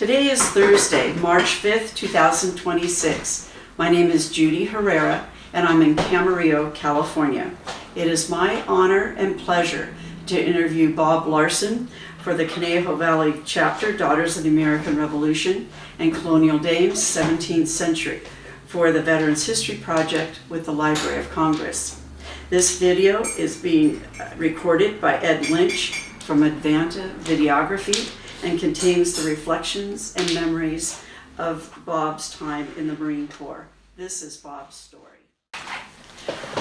Today is Thursday, March 5th, 2026. My name is Judy Herrera, and I'm in Camarillo, California. It is my honor and pleasure to interview Bob Larson for the Conejo Valley Chapter, Daughters of the American Revolution and Colonial Dames, 17th Century, for the Veterans History Project with the Library of Congress. This video is being recorded by Ed Lynch from Advanta Videography and contains the reflections and memories of Bob's time in the Marine Corps. This is Bob's story.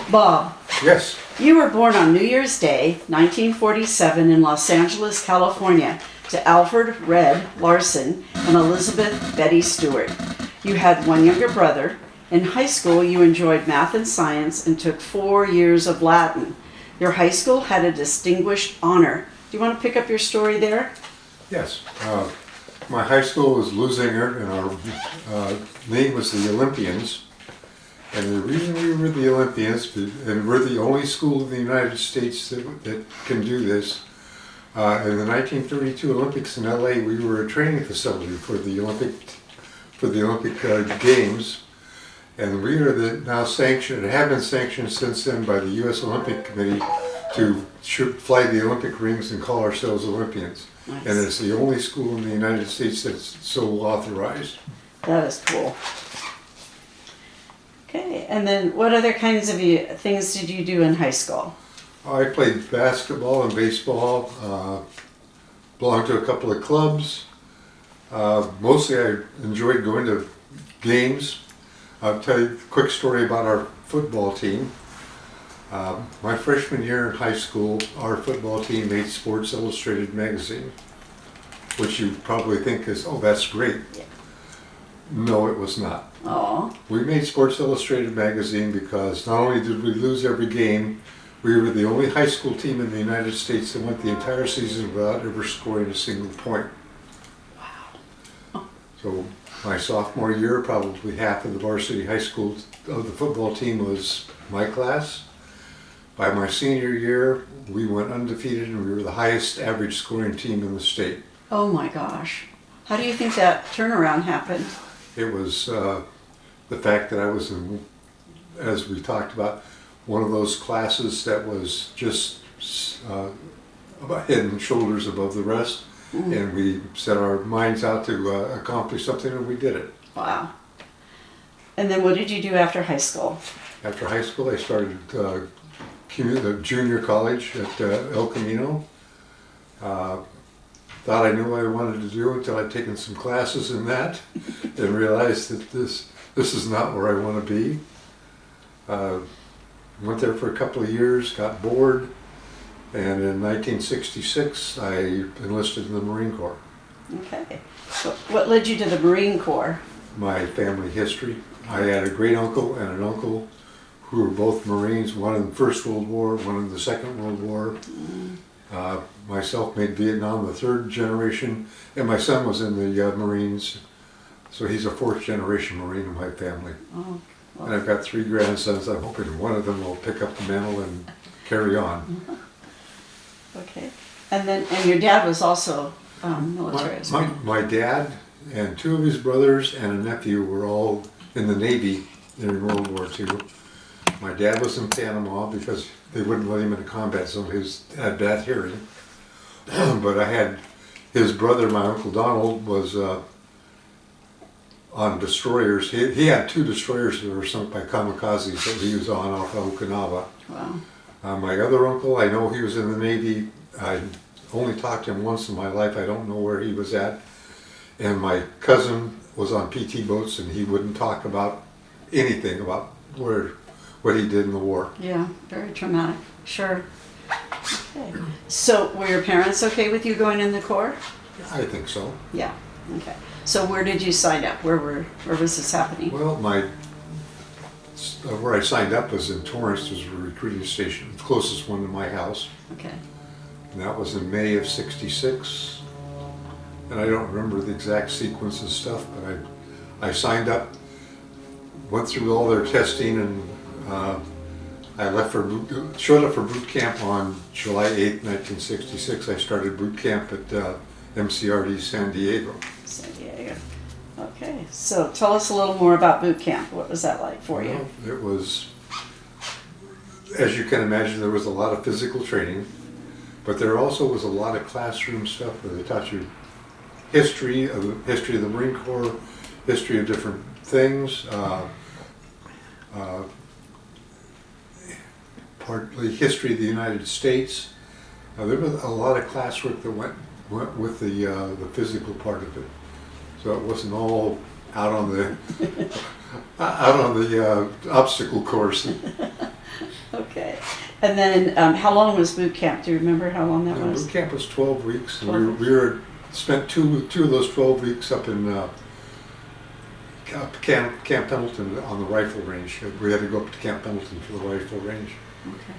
Bob. Yes. You were born on New Year's Day, 1947 in Los Angeles, California, to Alfred Red Larson and Elizabeth Betty Stewart. You had one younger brother. In high school, you enjoyed math and science and took 4 years of Latin. Your high school had a distinguished honor. Do you want to pick up your story there? Yes. My high school was Lusinger, and our name was the Olympians. And the reason we were the Olympians, and we're the only school in the United States that can do this, in the 1932 Olympics in LA, we were a training facility for the Olympic Games. And we are now sanctioned, have been sanctioned since then by the U.S. Olympic Committee to fly the Olympic rings and call ourselves Olympians. Nice. And it's the only school in the United States that's so authorized. That is cool. Okay, and then what other kinds of things did you do in high school? I played basketball and baseball, belonged to a couple of clubs. Mostly I enjoyed going to games. I'll tell you a quick story about our football team. My freshman year in high school, our football team made Sports Illustrated magazine, which you probably think is, oh, that's great. Yeah. No, it was not. Aww. We made Sports Illustrated magazine because not only did we lose every game, we were the only high school team in the United States that went the entire season without ever scoring a single point. Wow. So my sophomore year, probably half of the varsity high school of the football team was my class. By my senior year, we went undefeated and we were the highest average scoring team in the state. Oh my gosh. How do you think that turnaround happened? It was the fact that I was in, as we talked about, one of those classes that was just about head and shoulders above the rest. Mm-hmm. And we set our minds out to accomplish something, and we did it. Wow. And then what did you do after high school? After high school, I started junior college at El Camino. Thought I knew what I wanted to do until I'd taken some classes in that and realized that this is not where I want to be. Went there for a couple of years, got bored, and in 1966 I enlisted in the Marine Corps. Okay. So what led you to the Marine Corps? My family history. I had a great uncle and an uncle who were both Marines, one in the First World War, one in the Second World War. Myself made Vietnam the third generation, and my son was in the Marines, so he's a fourth generation Marine in my family. Oh, well. And I've got 3 grandsons. I'm hoping one of them will pick up the mantle and carry on. Okay. And your dad was also military as well? My dad and 2 of his brothers and a nephew were all in the Navy during World War II. My dad was in Panama because they wouldn't let him in a combat zone. He had bad hearing. But I had his brother, my Uncle Donald, was on destroyers. He had 2 destroyers that were sunk by kamikazes that he was on off of Okinawa. Wow. My other uncle, I know he was in the Navy. I only talked to him once in my life. I don't know where he was at. And my cousin was on PT boats, and he wouldn't talk about anything about what he did in the war. Yeah, very traumatic. Sure. Okay. So were your parents okay with you going in the Corps? I think so. Yeah. Okay. So where did you sign up? Where was this happening? Well, where I signed up was in Torrance. There's a recruiting station, the closest one to my house. Okay. And that was in May of '66. And I don't remember the exact sequence of stuff, but I signed up, went through all their testing, and I showed up for boot camp on July 8th, 1966. I started boot camp at MCRD San Diego. San Diego. Okay, so tell us a little more about boot camp. What was that like for you? Well, it was, as you can imagine, there was a lot of physical training, but there also was a lot of classroom stuff where they taught you history of the Marine Corps, history of different things, partly history of the United States. There was a lot of classwork that went with the physical part of it, so it wasn't all out on the obstacle course. Okay, and then how long was boot camp? Do you remember how long that was? Boot camp was 12 weeks. 12 and we spent two of those 12 weeks up in Camp Pendleton on the rifle range. We had to go up to Camp Pendleton for the rifle range. Okay.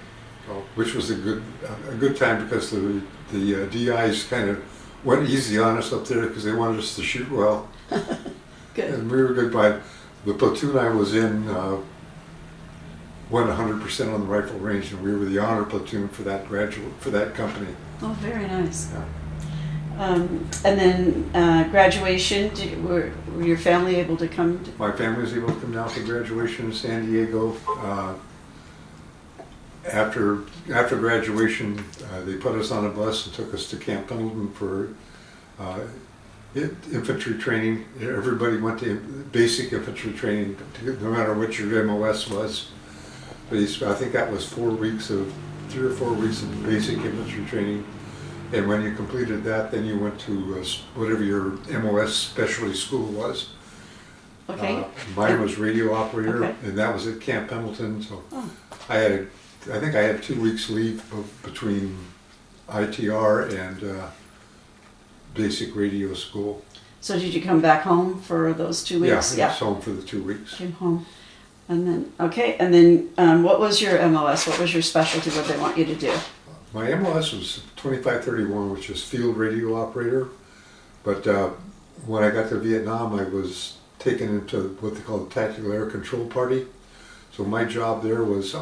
So, which was a good time because the DIs kind of went easy on us up there because they wanted us to shoot well. Good. And we were good by the platoon I was in went 100% on the rifle range, and we were the honor platoon for that company. Oh, very nice. Yeah. And then graduation, were your family able to come? My family was able to come down for graduation in San Diego. After graduation, they put us on a bus and took us to Camp Pendleton for infantry training. Everybody went to basic infantry training, no matter what your MOS was. But I think that was 3 or 4 weeks of basic infantry training. And when you completed that, then you went to whatever your MOS specialty school was. Okay. Mine was radio operator, okay. And that was at Camp Pendleton. So I think I had 2 weeks leave between ITR and basic radio school. So did you come back home for those 2 weeks? Yeah, I was home for the 2 weeks. Came home. And then, what was your MOS? What was your specialty? What did they want you to do? My MOS was 2531, which is field radio operator. But when I got to Vietnam, I was taken into what they call the Tactical Air Control Party. So my job there was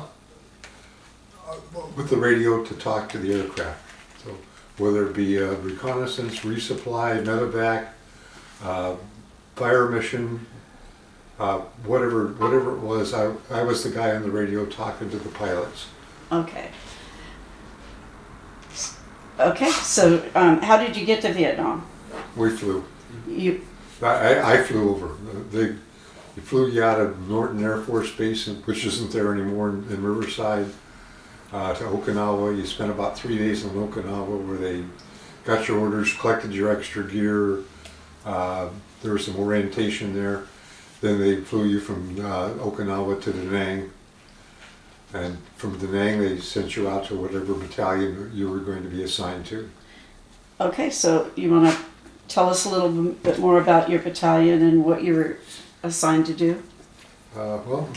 with the radio to talk to the aircraft. So whether it be reconnaissance, resupply, medevac, fire mission, whatever it was, I was the guy on the radio talking to the pilots. Okay. Okay, so how did you get to Vietnam? We flew. I flew over. They flew you out of Norton Air Force Base, which isn't there anymore, in Riverside, to Okinawa. You spent about 3 days in Okinawa where they got your orders, collected your extra gear. There was some orientation there. Then they flew you from Okinawa to Da Nang. And from Da Nang, they sent you out to whatever battalion you were going to be assigned to. Okay, so you want to tell us a little bit more about your battalion and what you were assigned to do? Well,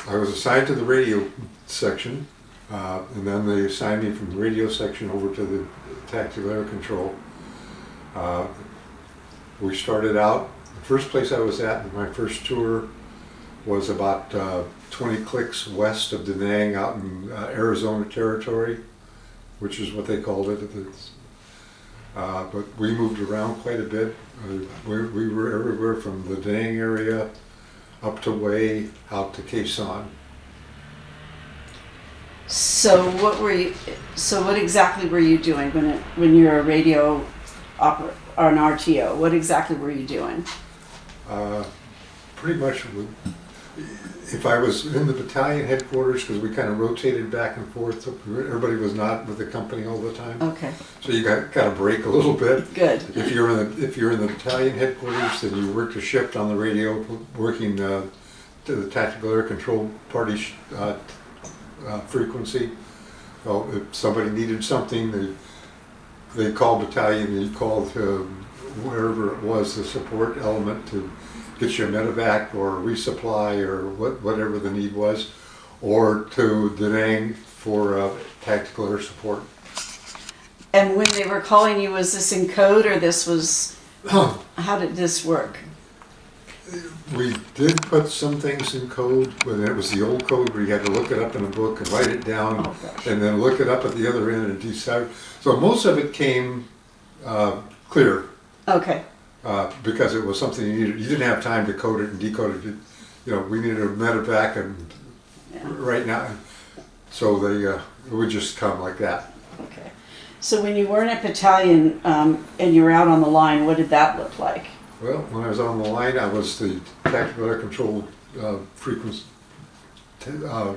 I was assigned to the radio section, and then they assigned me from the radio section over to the tactical air control. We started out, the first place I was at in my first tour was about 20 clicks west of Da Nang, out in Arizona territory, which is what they called it. But we moved around quite a bit. We were everywhere from the Da Nang area up to Hue, out to Khe Sanh. So what exactly were you doing when you're a radio operator or an RTO? What exactly were you doing? Pretty much, if I was in the battalion headquarters, because we kind of rotated back and forth, everybody was not with the company all the time. Okay. So you got to break a little bit. Good. If you're in the battalion headquarters, then you worked a shift on the radio, working to the tactical air control party frequency. So if somebody needed something, they called battalion, and you called wherever it was, the support element, to get you a medevac or resupply or whatever the need was, or to Da Nang for tactical air support. And when they were calling you, was this in code or this was, how did this work? We did put some things in code, but it was the old code where you had to look it up in a book and write it down, and then look it up at the other end and decipher. So most of it came clear. Okay. Because it was something you needed. You didn't have time to code it and decode it. You know, we needed a medevac and right now, so they it would just come like that. Okay. So when you weren't at battalion and you were out on the line, what did that look like? Well, when I was on the line, I was the tactical air control frequency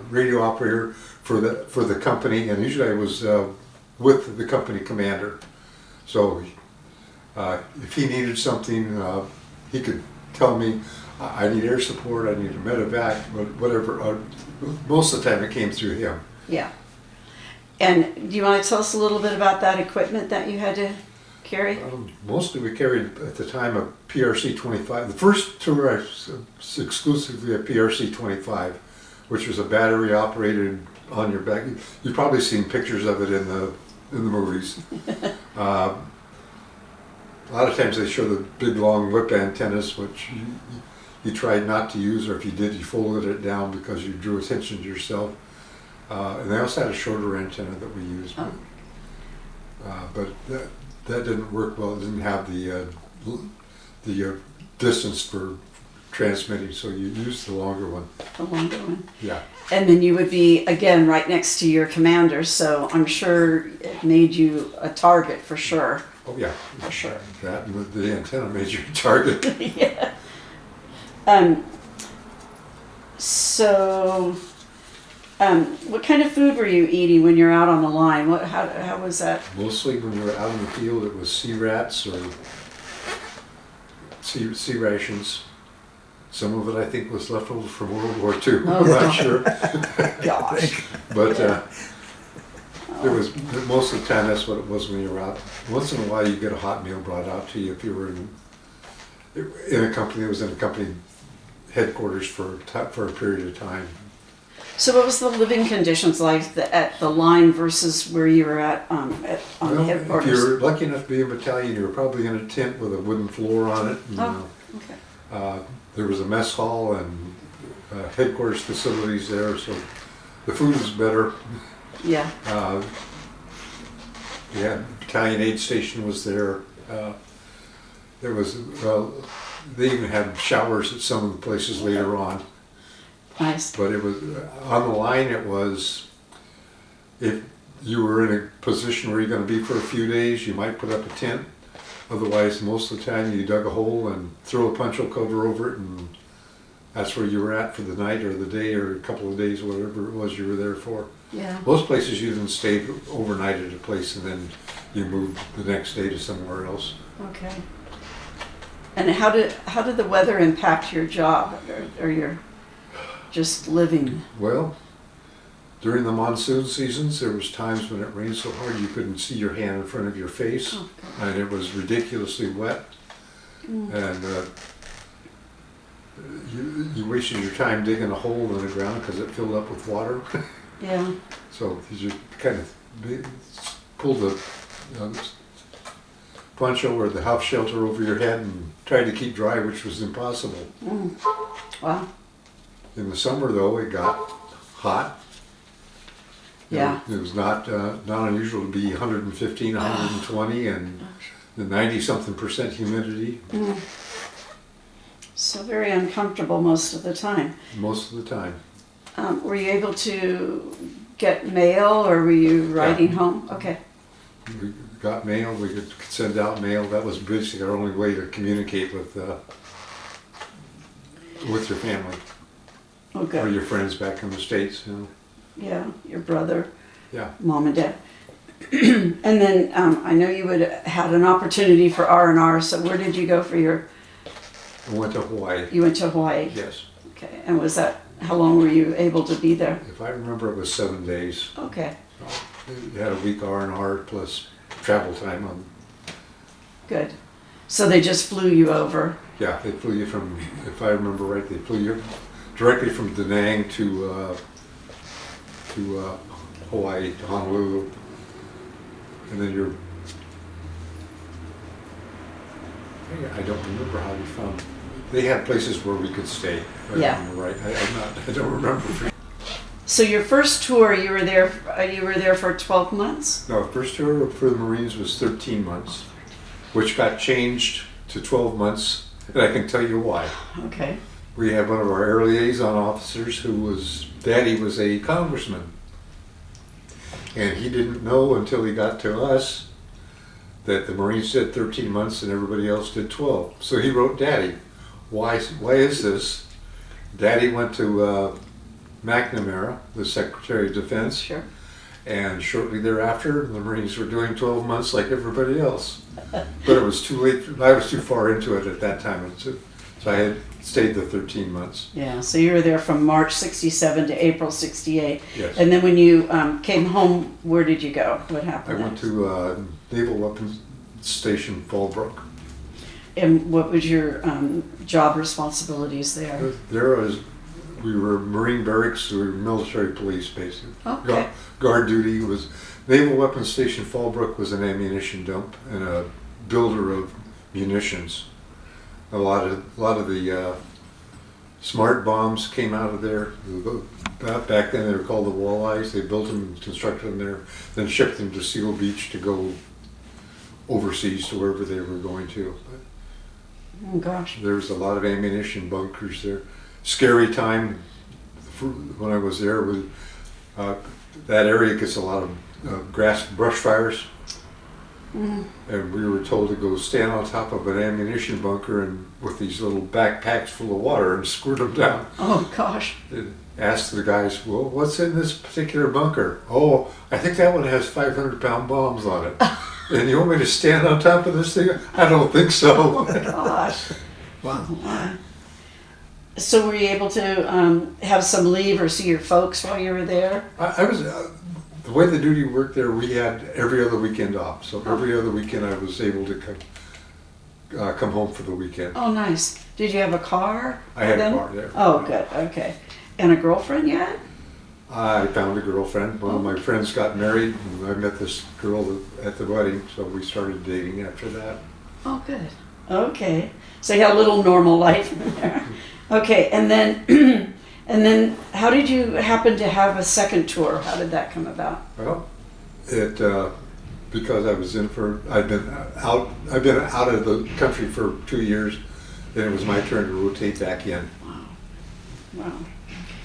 radio operator for the company, and usually I was with the company commander. So if he needed something, he could tell me, I need air support, I need a medevac, whatever. Most of the time it came through him. Yeah. And do you want to tell us a little bit about that equipment that you had to carry? Mostly we carried at the time a PRC-25. The first tour I was exclusively a PRC-25, which was a battery operated on your back. You've probably seen pictures of it in the movies. A lot of times they show the big long whip antennas, which you tried not to use, or if you did, you folded it down because you drew attention to yourself. And they also had a shorter antenna that we used, but that didn't work well. It didn't have the distance for transmitting, so you used the longer one. The longer one. Yeah. And then you would be, again, right next to your commander, so I'm sure it made you a target for sure. Oh yeah. For sure. That and the antenna made you a target. Yeah. So, what kind of food were you eating when you're out on the line? How was that? Mostly when we were out in the field, it was sea rats or sea rations. Some of it I think was leftovers from World War II. Oh, I'm not sure. Gosh. But it was most of the time that's what it was when you were out. Once in a while you get a hot meal brought out to you if you were in a company that was in a company headquarters for a period of time. So what was the living conditions like at the line versus where you were at on headquarters? If you were lucky enough to be in a battalion, you were probably in a tent with a wooden floor on it. And, Okay. there was a mess hall and headquarters facilities there, so the food was better. Yeah. Battalion aid station was there. There was, they even had showers at some of the places later on. Nice. But it was, on the line it was, if you were in a position where you're going to be for a few days, you might put up a tent. Otherwise, most of the time you dug a hole and throw a poncho cover over it, and that's where you were at for the night or the day or a couple of days, whatever it was you were there for. Yeah. Most places you didn't stay overnight at a place and then you moved the next day to somewhere else. Okay. And how did the weather impact your job or your just living? Well, during the monsoon seasons, there was times when it rained so hard you couldn't see your hand in front of your face, and it was ridiculously wet. And you wasted your time digging a hole in the ground because it filled up with water. Yeah. So you just kind of pulled the poncho or the house shelter over your head and tried to keep dry, which was impossible. Wow. In the summer, though, it got hot. Yeah. It was not unusual to be 115, 120, and the 90-something% humidity. So very uncomfortable most of the time. Most of the time. Were you able to get mail, or were you riding home? Okay. We got mail. We could send out mail. That was basically our only way to communicate with your family or your friends back in the States. You know. Yeah, your brother. Yeah. Mom and dad. And then I know you would had an opportunity for R&R. So where did you go for your? I went to Hawaii. You went to Hawaii. Yes. Okay. And was that? How long were you able to be there? If I remember, it was 7 days. Okay. You had a week R&R plus travel time on. Good. So they just flew you over. Yeah, they flew you from, if I remember right, they flew you directly from Da Nang to Hawaii, to Honolulu, and then I don't remember how we found. They had places where we could stay. If I remember right. I don't remember. So your first tour, you were there for 12 months? No, first tour for the Marines was 13 months. which got changed to 12 months, and I can tell you why. Okay. We had one of our air liaison officers Daddy was a congressman. And he didn't know until he got to us that the Marines did 13 months and everybody else did 12. So he wrote Daddy, why is this? Daddy went to McNamara, the Secretary of Defense. Sure. And shortly thereafter, the Marines were doing 12 months like everybody else. But it was too late. I was too far into it at that time. So I had stayed the 13 months. Yeah, so you were there from March 67 to April 68. Yes. And then when you came home, where did you go? What happened I went next? to Naval Weapons Station Fallbrook. And what was your job responsibilities there? We were Marine barracks, we were military police basically. Okay. Guard duty was, Naval Weapons Station Fallbrook was an ammunition dump and a builder of munitions. A lot of the smart bombs came out of there. Back then they were called the Walleyes. They built them and constructed them there, then shipped them to Seal Beach to go overseas to wherever they were going to. Oh gosh. There was a lot of ammunition bunkers there. Scary time when I was there. That area gets a lot of brush fires. Mm. And we were told to go stand on top of an ammunition bunker and with these little backpacks full of water and squirt them down. Oh gosh. And asked the guys, well, what's in this particular bunker? Oh, I think that one has 500-pound bombs on it. And you want me to stand on top of this thing? I don't think so. Oh gosh. Wow. So were you able to have some leave or see your folks while you were there? I was, the way the duty worked there, we had every other weekend off. So every other weekend I was able to come home for the weekend. Oh, nice. Did you have a car? I had then? a car there. Oh, good. Okay. And a girlfriend yet? I found a girlfriend. One of my friends got married and I met this girl at the wedding. So we started dating after that. Oh, good. Okay. So you had a little normal life in there. Okay, and then how did you happen to have a second tour? How did that come about? Well, because I was I've been out of the country for 2 years, and it was my turn to rotate back in. Wow.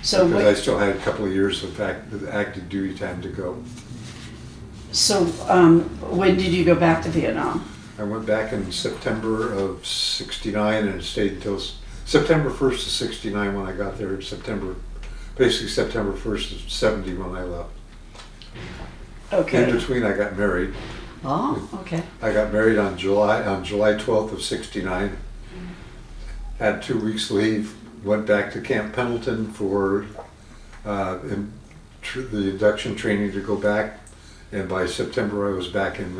So because I still had a couple of years of active duty time to go. So when did you go back to Vietnam? I went back in September of '69 and stayed until September 1st of '69 when I got there. Basically September 1st of '70 when I left. Okay. In between, I got married. Oh, okay. I got married on July 12th of '69. Had 2 weeks leave. Went back to Camp Pendleton for the induction training to go back, and by September I was back in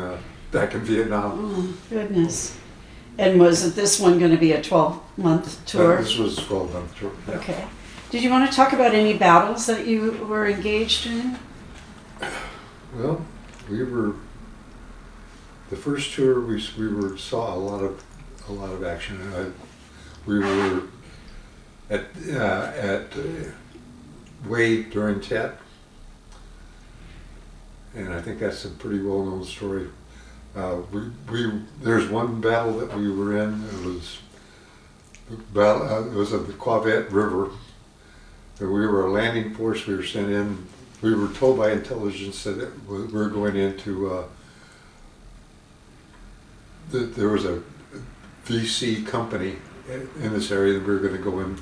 Vietnam. Oh, goodness. And was this one going to be a 12-month tour? This was a 12-month tour. Yeah. Okay. Did you want to talk about any battles that you were engaged in? Well, the first tour we saw a lot of action. We were at Wade during Tet, and I think that's a pretty well-known story. There's one battle that we were in. It was at the Quavette River. We were a landing force. We were sent in. We were told by intelligence that we were going into. There was a VC company in this area that we were going to go in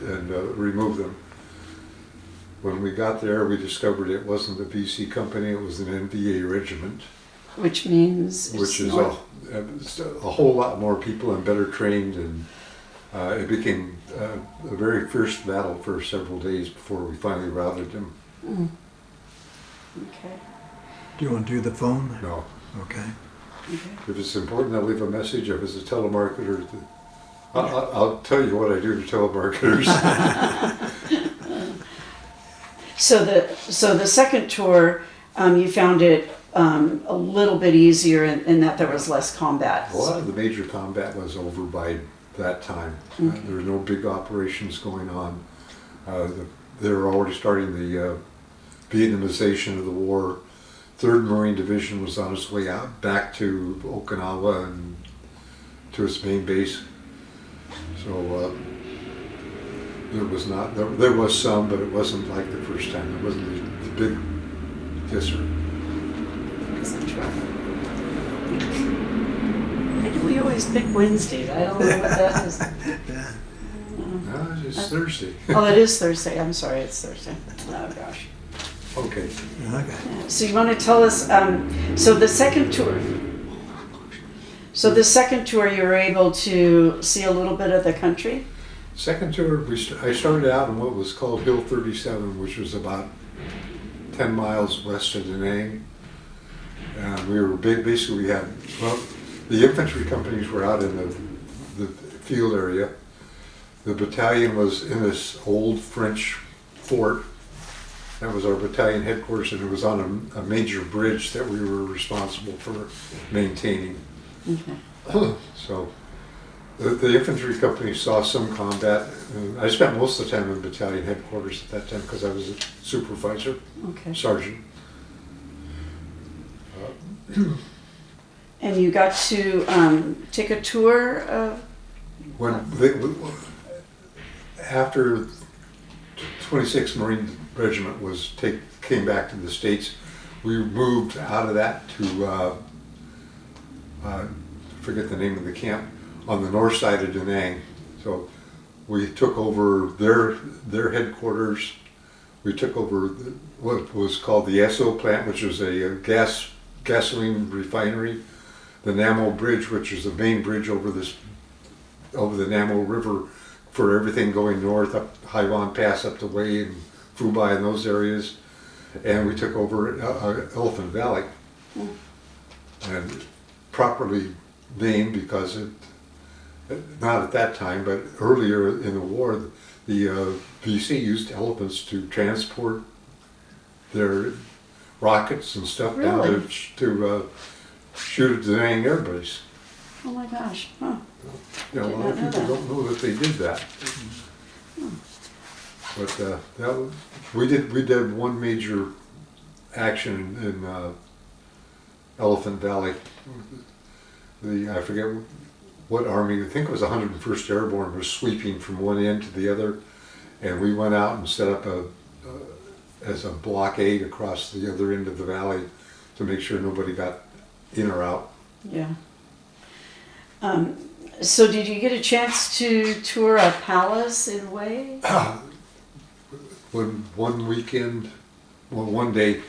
and remove them. When we got there, we discovered it wasn't a VC company. It was an NVA regiment. Which means Which is a whole lot more people and better trained, and it became a very fierce battle for several days before we finally routed them. Mm. Okay. Do you want to do the phone? No. Okay. Okay. If it's important, I'll leave a message. If it's a telemarketer, I'll tell you what I do to telemarketers. So the second tour, you found it a little bit easier in that there was less combat. A lot of the major combat was over by that time. Okay. There were no big operations going on. They were already starting the Vietnamization of the war. 3rd Marine Division was on its way out back to Okinawa and to its main base. So there was some, but it wasn't like the first time. It wasn't the big kisser. We always pick Wednesdays. I don't know what that is. Yeah. No, it's Thursday. Oh, it is Thursday. I'm sorry, it's Thursday. Oh, gosh. Okay. Okay. So you want to tell us, so the second tour, you were able to see a little bit of the country? Second tour, I started out in what was called Hill 37, which was about 10 miles west of Da Nang. And we were basically we had, well, the infantry companies were out in the field area. The battalion was in this old French fort. That was our battalion headquarters, and it was on a major bridge that we were responsible for maintaining. Okay. So the infantry company saw some combat. I spent most of the time in battalion headquarters at that time because I was a supervisor, Okay. sergeant. And you got to take a tour of, After 26th Marine Regiment came back to the States, we moved out of that to forget the name of the camp on the north side of Da Nang. So we took over their headquarters. We took over what was called the Esso plant, which was a gasoline refinery. The Namo Bridge, which is the main bridge over the Namo River for everything going north, up Haiwan Pass, up to Wei and Fubai and those areas. And we took over Elephant Valley. And properly named because not at that time, but earlier in the war, the VC used elephants to transport their rockets and stuff down Really? to shoot at Da Nang air base. oh my gosh, huh. You know, a lot of Did not know people that. don't know that they did that. But we did one major action in Elephant Valley. I forget what army, I think it was 101st Airborne, was sweeping from one end to the other, and we went out and set up as a blockade across the other end of the valley to make sure nobody got in or out. Yeah. So did you get a chance to tour a palace in Wei? One day,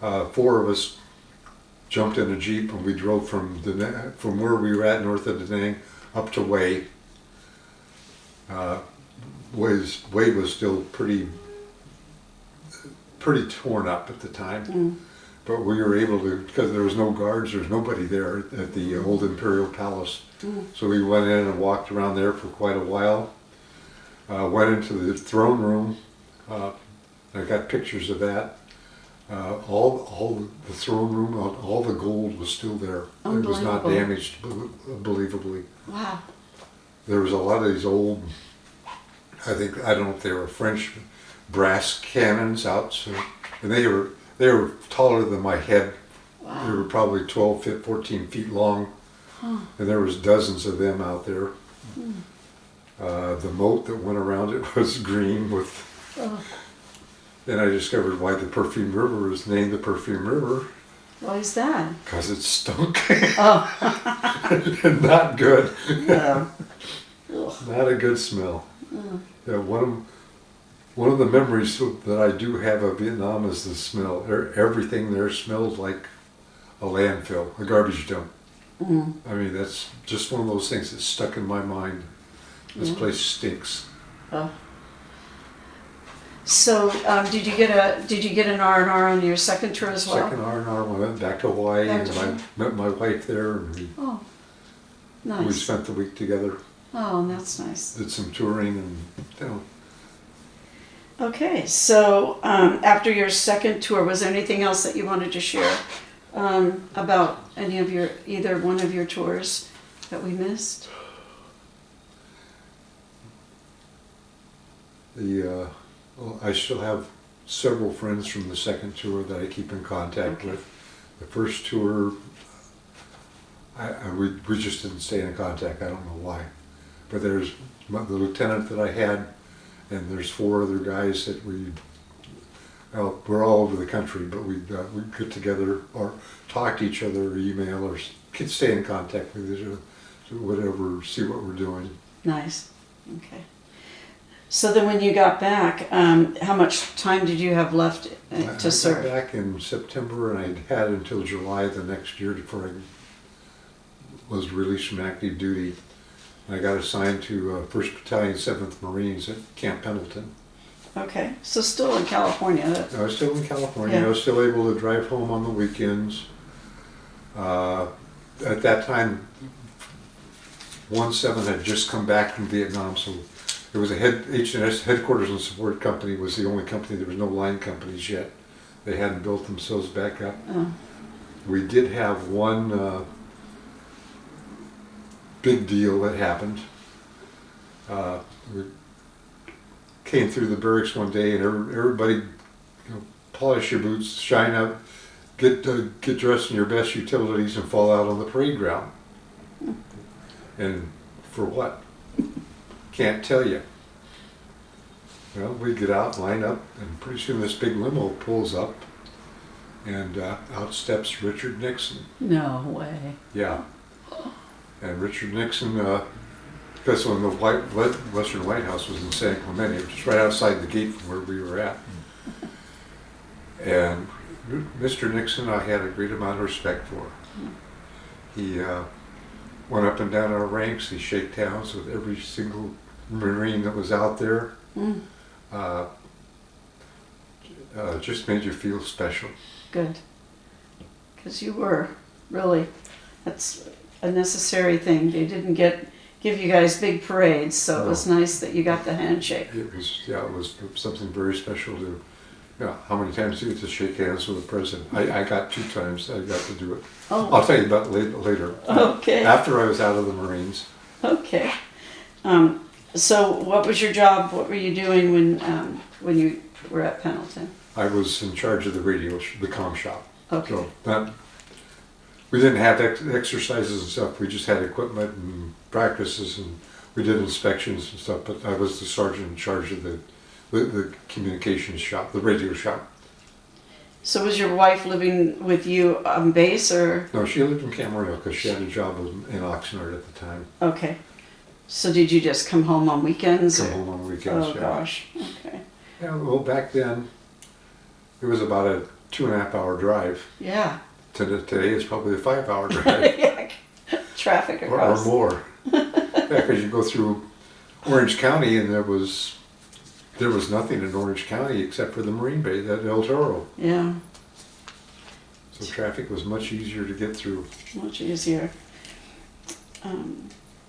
4 of us jumped in a Jeep and we drove from where we were at north of Da Nang up to Wei. Wei was still pretty torn up at the time. But we were able to, because there was no guards, there was nobody there at the old Imperial Palace. So we went in and walked around there for quite a while. Went into the throne room. I got pictures of that. All the throne room, all the gold was still there. It was not Unbelievable. damaged, believably. Wow. There was a lot of these old, I don't know if they were French brass cannons out, so, and they were taller than my head. They were Wow. probably 12 feet, 14 feet long, and there was dozens of them out there. The moat that went around it was green with. Oh, Then I discovered why the Perfume River was named the Perfume River, why is that? because it stunk. Oh. Not good. Yeah. Ugh. Not a good smell. Yeah, one of the memories that I do have of Vietnam is the smell. Everything there smells like a landfill, a garbage dump. I mean, that's just one of those things that's stuck in my mind. This place stinks. Oh. So, did you get an R&R on your second tour as well? Second R&R, we went back to Hawaii, Back and to I Hawaii. met my wife there, and Oh, we nice. spent the week together, Oh, that's nice. did some touring, and Okay, so after your second tour, was there anything else that you wanted to share about either one of your tours that we missed? well, I still have several friends from the second tour that I keep in contact with. The first tour, we just didn't stay in contact. I don't know why. But there's the lieutenant that I had, and there's 4 other guys that well, we're all over the country, but we get together or talk to each other or email or stay in contact with each other, so whatever, see what we're doing. Nice. Okay. So then when you got back, how much time did you have left to serve? I got back in September, and I had until July the next year before I was released from active duty. I got assigned to 1st Battalion, 7th Marines at Camp Pendleton. Okay, so still in California. I was still in California. Yeah. I was still able to drive home on the weekends. At that time, 1-7 had just come back from Vietnam, so it was a H&S headquarters and support company was the only company. There was no line companies yet. They hadn't built themselves back up. Oh. We did have one big deal that happened. We came through the barracks one day, and everybody, polish your boots, shine up, get dressed in your best utilities, and fall out on the parade ground. And for what? Can't tell you. Well, we get out, line up, and pretty soon this big limo pulls up, and out steps Richard Nixon. No way. Yeah. And Richard Nixon, because when the Western White House was in San Clemente, just right outside the gate from where we were at. And Mr. Nixon, I had a great amount of respect for. He went up and down our ranks. He shook hands with every single Marine that was out there. Just made you feel special. Good. Because you were, really. That's a necessary thing. They didn't give you guys big parades, so it was nice that you got the handshake. It was something very special to, how many times do you get to shake hands with the president? I got 2 times I got to do it. Oh. I'll tell you about it later. Okay. After I was out of the Marines. Okay. So what was your job? What were you doing when you were at Pendleton? I was in charge of the the comm shop. Okay. So we didn't have exercises and stuff. We just had equipment and practices, and we did inspections and stuff. But I was the sergeant in charge of the communications shop, the radio shop. So was your wife living with you on base, or? No, she lived in Camarillo because she had a job in Oxnard at the time. Okay. So did you just come home on weekends? Come home on weekends. Oh gosh. Okay. Yeah, well, back then it was about a 2.5 hour drive. Yeah. Today it's probably a 5-hour drive. Yeah. Traffic across. Or more. Yeah, because you go through Orange County, and there was nothing in Orange County except for the Marine Bay, that El Toro. Yeah. So traffic was much easier to get through. Much easier.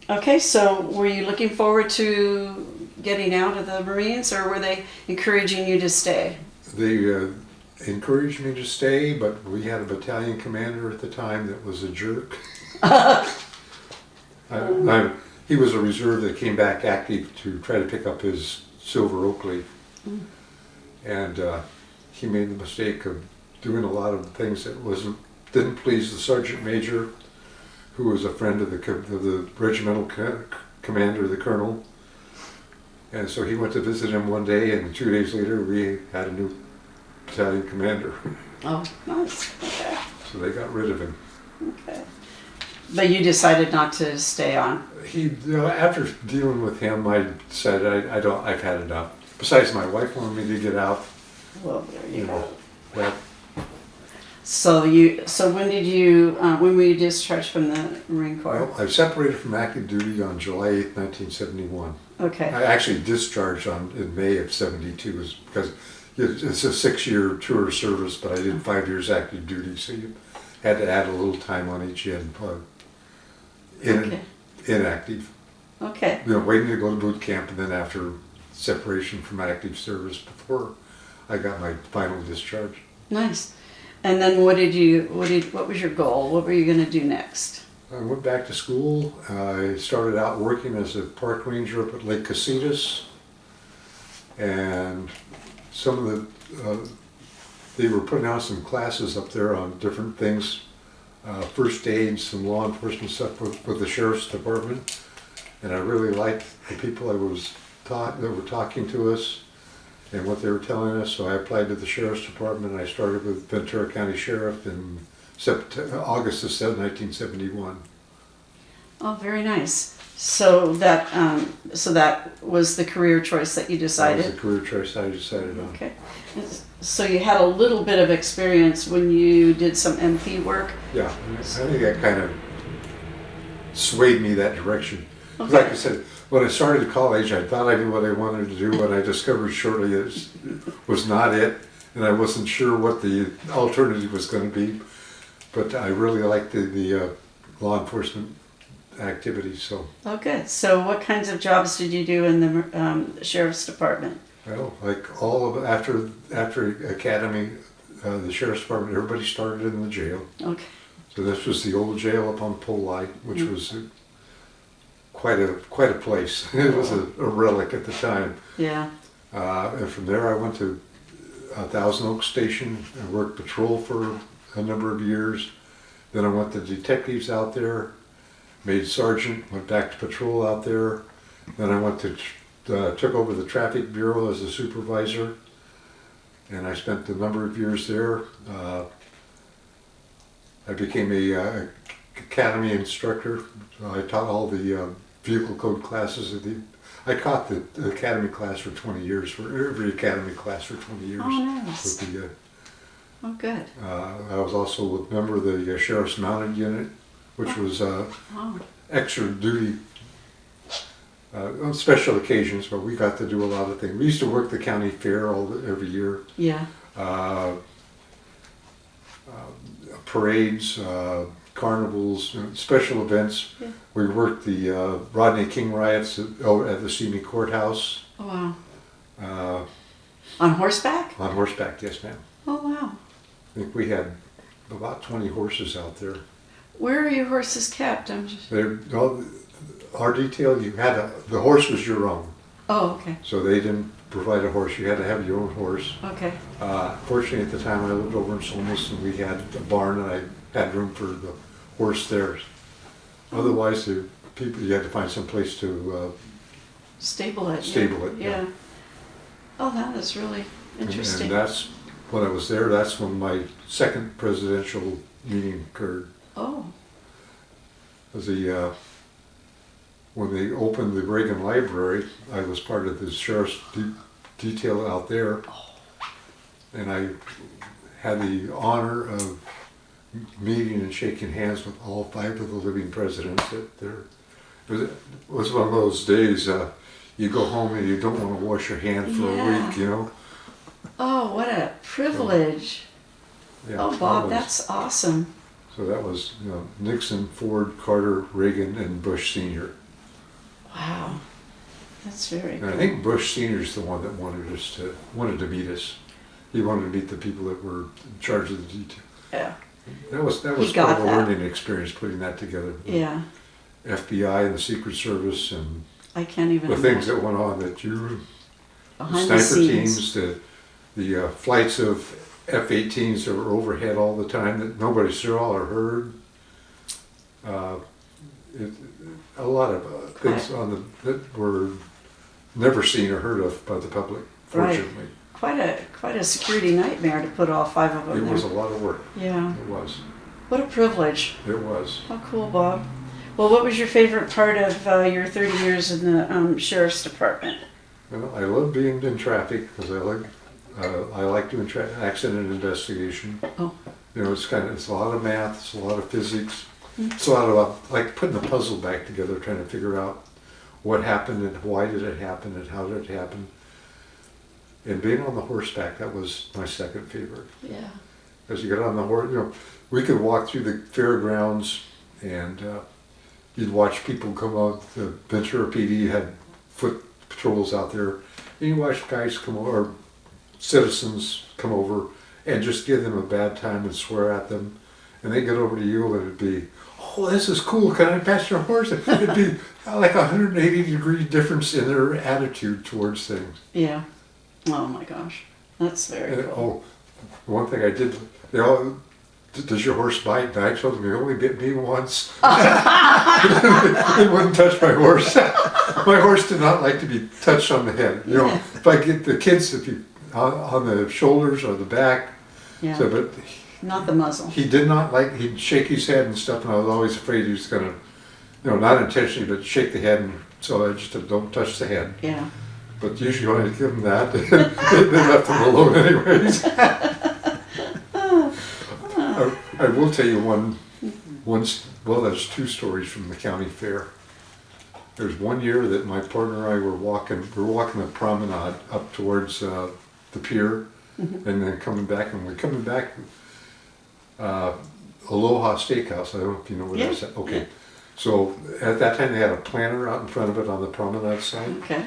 Okay, so were you looking forward to getting out of the Marines, or were they encouraging you to stay? They encouraged me to stay, but we had a battalion commander at the time that was a jerk. He was a reserve that came back active to try to pick up his silver oak leaf. And he made the mistake of doing a lot of things that didn't please the sergeant major, who was a friend of the regimental commander, the colonel. And so he went to visit him one day, and 2 days later we had a new battalion commander. Oh, nice. Okay. So they got rid of him. Okay. But you decided not to stay on. After dealing with him, I said I've had enough. Besides, my wife wanted me to get out. Well, there you go. But So when were you discharged from the Marine Corps? well, I separated from active duty on July 8th, 1971. Okay. I actually discharged in May of 72 because it's a 6-year tour of service, but I did 5 years active duty, so you had to add a little time on each end. Inactive. Okay. Waiting to go to boot camp, and then after separation from active service before I got my final discharge. Nice. And then what was your goal? What were you going to do next? I went back to school. I started out working as a park ranger up at Lake Casitas, and some of they were putting out some classes up there on different things, first aid, some law enforcement stuff with the sheriff's department. And I really liked the people that were talking to us and what they were telling us. So I applied to the sheriff's department. I started with Ventura County Sheriff in August of 1971. Oh, very nice. So that was the career choice that you That was decided? the career choice I decided on. Okay. So you had a little bit of experience when you did some MP work? Yeah, I think that kind of swayed me that direction. 'Cause Okay. like I said, when I started college, I thought I knew what I wanted to do, and I discovered shortly it was not it, and I wasn't sure what the alternative was going to be. But I really liked the law enforcement activities. So, Oh, good. So what kinds of jobs did you do in the sheriff's department? well, like all of after academy, the sheriff's department, everybody started in the jail. Okay. So this was the old jail up on Polite, which was quite a place. It was a relic at the time. Yeah. And from there, I went to Thousand Oaks Station and worked patrol for a number of years. Then I went to detectives out there, made sergeant, went back to patrol out there. Then I went to took over the traffic bureau as a supervisor, and I spent a number of years there. I became a academy instructor. I taught all the vehicle code classes. I taught the academy class for 20 years, for every academy class for 20 years. Oh, nice. With the, Oh, good. I was also a member of the Sheriff's Mounted Unit, which was Oh, extra duty on special occasions, but we got to do a lot of things. We used to work the county fair every year. yeah. Parades, carnivals, special events. Yeah. We worked the Rodney King riots at the Simi Courthouse. Oh, wow. On horseback? On horseback, yes ma'am. Oh, wow. I think we had about 20 horses out there. Where are your horses kept? Our detail, the horse was your own. Oh, okay. So they didn't provide a horse, you had to have your own horse. Okay. Fortunately at the time I lived over in Solmus and we had a barn and I had room for the horse there. Otherwise you had to find some place to Stable it. stable it. Yeah. Oh, that is really interesting. And that's, when I was there, that's when my second presidential meeting occurred. Oh, When they opened the Reagan Library, I was part of the sheriff's detail out there. And I had the honor of meeting and shaking hands with all 5 of the living presidents. It was one of those days, you go home and you don't want to wash your hand for a week, you know? oh, what a privilege. Yeah, Oh, Bob, that's awesome. So that was Nixon, Ford, Carter, Reagan, and Bush Sr. Wow. That's very And cool. I think Bush Sr. is the one that wanted to meet us. He wanted to meet the people that were in charge of the detail. Yeah. That was He part got of a that. learning experience putting that together. Yeah. FBI and the Secret Service and I can't even the things imagine. that went on that you, Behind the sniper scenes. teams, the flights of F-18s that were overhead all the time that nobody saw or heard. A lot of things that were never seen or heard of by the public, fortunately. Quite a security nightmare to put all 5 of them It there. was a lot of work. Yeah. It was. What a privilege. It was. How cool, Bob. Well, what was your favorite part of your 30 years in the sheriff's department? Well, I love being in traffic because I like doing accident investigation. Oh. It's a lot of math, it's a lot of physics. It's a lot of like putting the puzzle back together, trying to figure out what happened and why did it happen and how did it happen. And being on the horseback, that was my second favorite. Yeah. As you get on the horse, we could walk through the fairgrounds and you'd watch people come out. The Ventura PD had foot patrols out there. And you watch guys come over, or citizens come over and just give them a bad time and swear at them. And they get over to you and it'd be, oh, this is cool, can I pass your horse? It'd be like a 180-degree difference in their attitude towards things. Yeah. Oh my gosh. That's very And, cool. one thing I did, they all does your horse bite? And I told him, he only bit me once. He wouldn't touch my horse. My horse did not like to be touched on the head. You know, if I get the kids on the shoulders or the back, Yeah. so, but Not the muzzle. he did not like, he'd shake his head and stuff, and I was always afraid he was gonna, you know, not intentionally, but shake the head, and so I just said, don't touch the head. Yeah. But usually when I give them that, they left him alone anyways. I will tell you well, there's two stories from the county fair. There's one year that my partner and I were walking the promenade up towards the pier, and then coming back, and we're coming back, Aloha Steakhouse, I don't know if you know where that's at. Okay. Yeah. So at that time they had a planter out in front of it on the promenade side. Okay.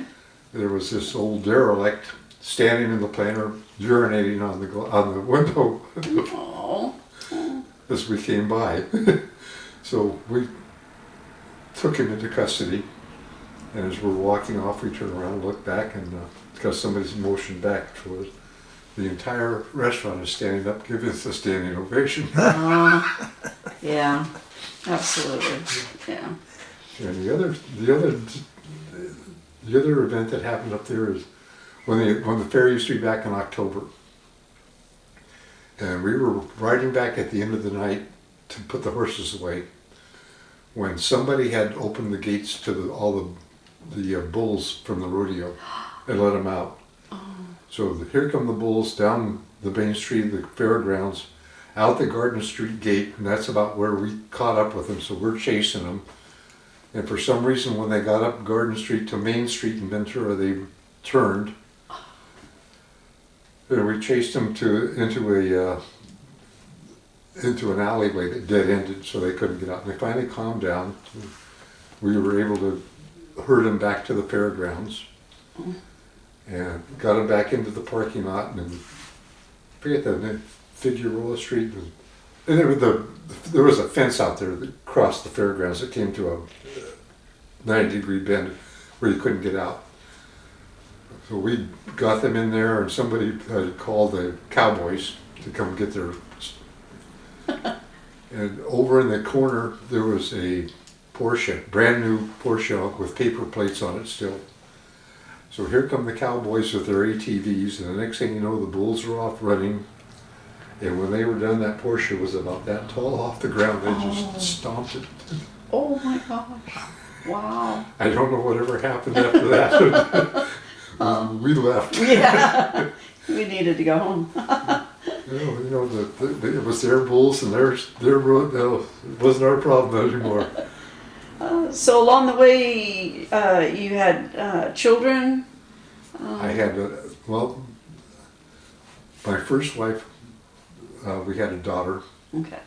There was this old derelict standing in the planter, urinating on the window Oh. as we came by. So we took him into custody, and as we're walking off, we turned around and looked back, and because somebody's motioned back to us, the entire restaurant is standing up, giving us a standing ovation. Yeah. Absolutely. Yeah. And the other event that happened up there is when the fair used to be back in October, and we were riding back at the end of the night to put the horses away, when somebody had opened the gates to all the bulls from the rodeo and let them out. So here come the bulls down the main street of the fairgrounds, out the Garden Street gate, and that's about where we caught up with them, so we're chasing them. And for some reason, when they got up Garden Street to Main Street in Ventura, they turned. And we chased them into an alleyway that dead ended, so they couldn't get out. And they finally calmed down. We were able to herd them back to the fairgrounds, and got them back into the parking lot. And forget the name, Figueroa Street. And there was a fence out there that crossed the fairgrounds that came to a 90-degree bend where you couldn't get out. So we got them in there, and somebody had called the cowboys to come get their. And over in the corner there was a Porsche, brand new Porsche with paper plates on it still. So here come the cowboys with their ATVs, and the next thing you know, the bulls are off running. And when they were done, that Porsche was about that tall off the ground. They just stomped it. Oh my gosh. Wow. I don't know whatever happened after that. We left. Yeah. We needed to go home. You know, it was their bulls and their road. No, it wasn't our problem anymore. So along the way, you had children? I had, my first wife, we had a daughter. Okay.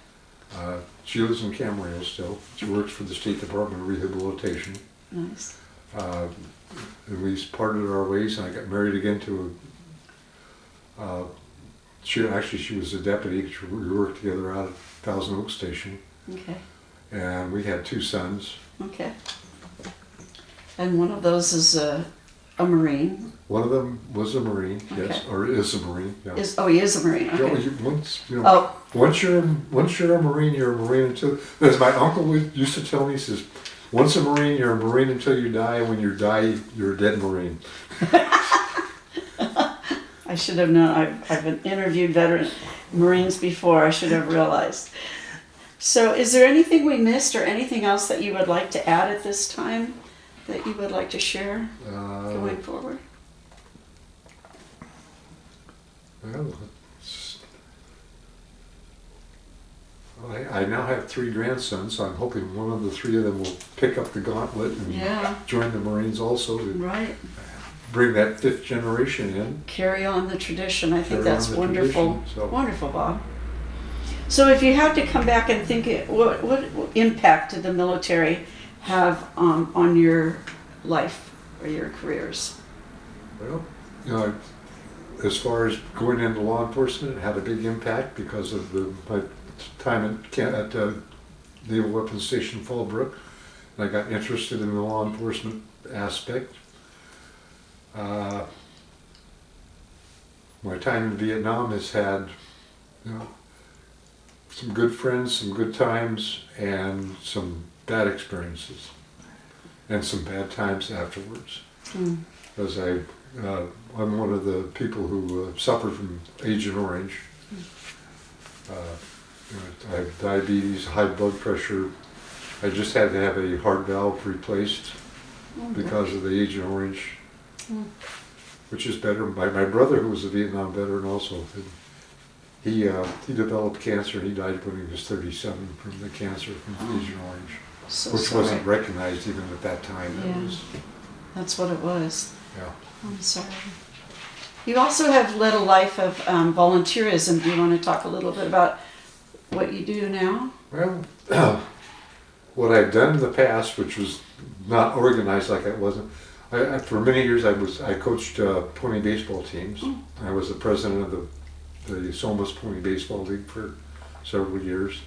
She lives in Camarillo still. She works for the State Department of Rehabilitation. Nice. And we parted our ways, and I got married again to she was a deputy. We worked together out at Thousand Oaks Station. Okay. And we had two sons. Okay. And one of those is a Marine. One of them was a Marine, yes, Okay. or is a Marine. Yeah. He is a Marine. You know, Okay. once you're a Marine, you're a Marine until. As my uncle used to tell me, he says, once a Marine, you're a Marine until you die, and when you die, you're a dead Marine. I should have known. I've interviewed veteran Marines before. I should have realized. So is there anything we missed or anything else that you would like to add at this time that you would like to share going forward? Well, I now have 3 grandsons, so I'm hoping one of the 3 of them will pick up the gauntlet and join the Marines also to Right. bring that 5th generation in. Carry on the tradition. I think Carry that's on the wonderful. tradition, so. Wonderful, Bob. So if you had to come back and think, what impact did the military have on your life or your careers? Well, you know, as far as going into law enforcement, it had a big impact because of my time at Naval Weapons Station Fallbrook. And I got interested in the law enforcement aspect. My time in Vietnam has had, some good friends, some good times, and some bad experiences, and some bad times afterwards. Because I'm one of the people who suffer from Agent Orange. I have diabetes, high blood pressure. I just had to have a heart valve replaced because of the Agent Orange, which is better. My brother, who was a Vietnam veteran also, he developed cancer and he died when he was 37 from the cancer from Agent Orange, which wasn't recognized even at that time. Yeah. That's what it was. Yeah. I'm sorry. You also have led a life of volunteerism. Do you want to talk a little bit about what you do now? Well, what I've done in the past, which was not organized like I wasn't, for many years I coached pony baseball teams. I was the president of the Somas Pony Baseball League for several years,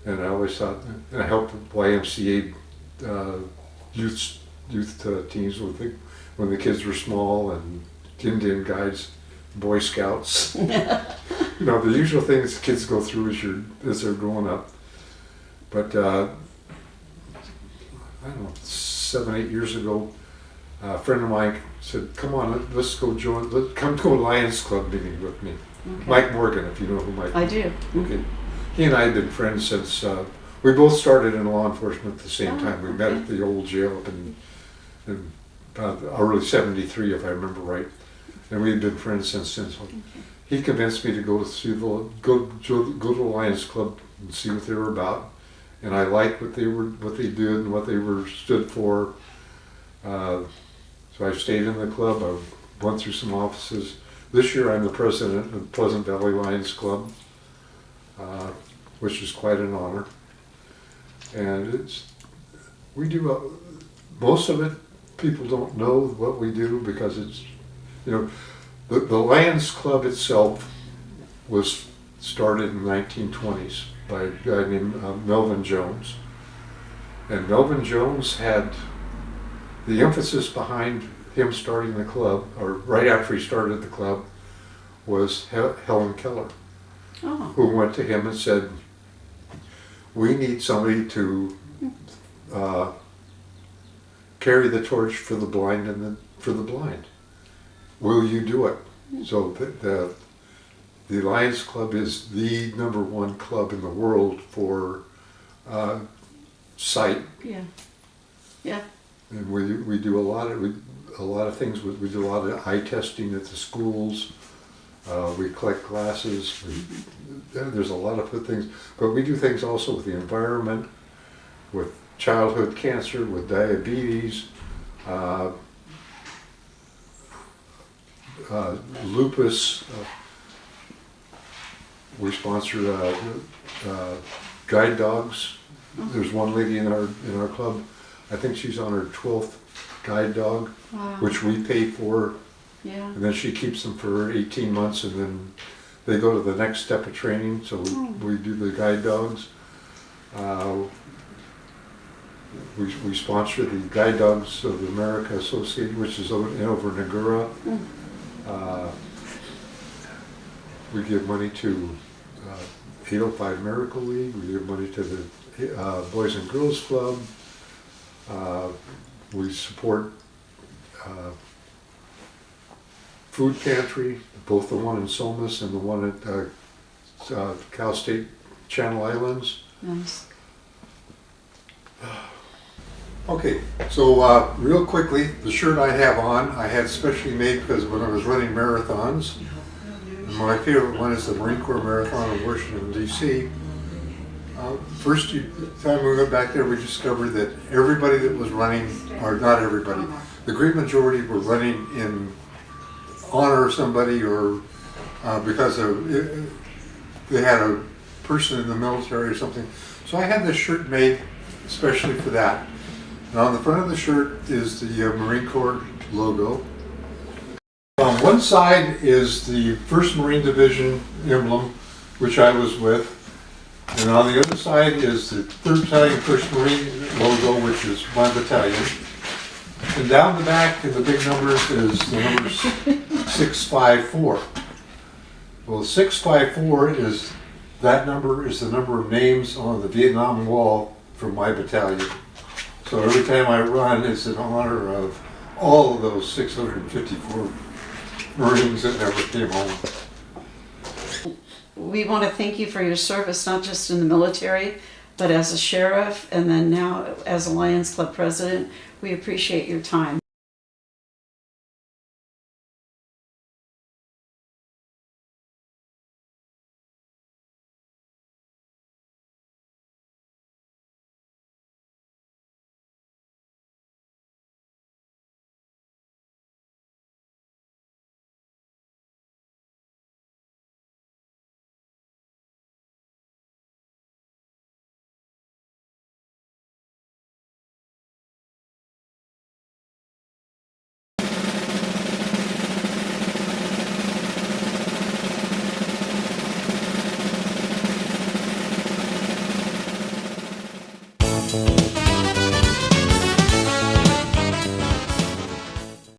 and I always thought, and I helped YMCA youth teams when the kids were small, and Indian guides, Boy Scouts. You know, the usual things kids go through as they're growing up. But I don't know, 7, 8 years ago, a friend of mine said, "Come on, let's go come to a Lions Club meeting with me." Okay. Mike Morgan, if you know who Mike. I do. Okay. He and I have been friends since we both started in law enforcement at the same time. We met at the old jail up in early '73, if I remember right, and we've been friends since. Okay. He convinced me to go to the Lions Club and see what they were about, and I liked what they did and what they stood for. So I stayed in the club. I went through some offices. This year I'm the president of Pleasant Valley Lions Club, which is quite an honor. And we do most of it. People don't know what we do because it's, you know, the Lions Club itself was started in the 1920s by a guy named Melvin Jones. And Melvin Jones had the emphasis behind him starting the club, or right after he started the club, was Helen Keller, who went to him and said, "We need somebody to carry the torch for the blind and for the blind. Will you do it?" So the Lions Club is the #1 club in the world for sight. Yeah. Yeah. And we do a lot of things. We do a lot of eye testing at the schools. We collect glasses. There's a lot of good things, but we do things also with the environment, with childhood cancer, with diabetes, lupus. We sponsor guide dogs. There's one lady in our club. I think she's on her 12th guide dog, which we pay for. Yeah. And then she keeps them for 18 months, and then they go to the next step of training. So we do the guide dogs. We sponsor the Guide Dogs of America Association, which is over in Negura. We give money to 805 Miracle League. We give money to the Boys and Girls Club. We support food pantry, both the one in Somas and the one at Cal State Channel Islands. nice. Okay, so real quickly, the shirt I have on, I had specially made because when I was running marathons, and my favorite one is the Marine Corps Marathon in Washington, D.C. First time we went back there, we discovered that everybody that was running, or not everybody, the great majority were running in honor of somebody, or because they had a person in the military or something. So I had this shirt made especially for that. And on the front of the shirt is the Marine Corps logo. On one side is the 1st Marine Division emblem, which I was with. And on the other side is the 3rd Battalion 1st Marine logo, which is my battalion. And down the back in the big numbers is the number 654. Well, 654 is that number is the number of names on the Vietnam Wall from my battalion. So every time I run, it's in honor of all of those 654 Marines that never came home. We want to thank you for your service, not just in the military, but as a sheriff, and then now as a Lions Club president. We appreciate your time.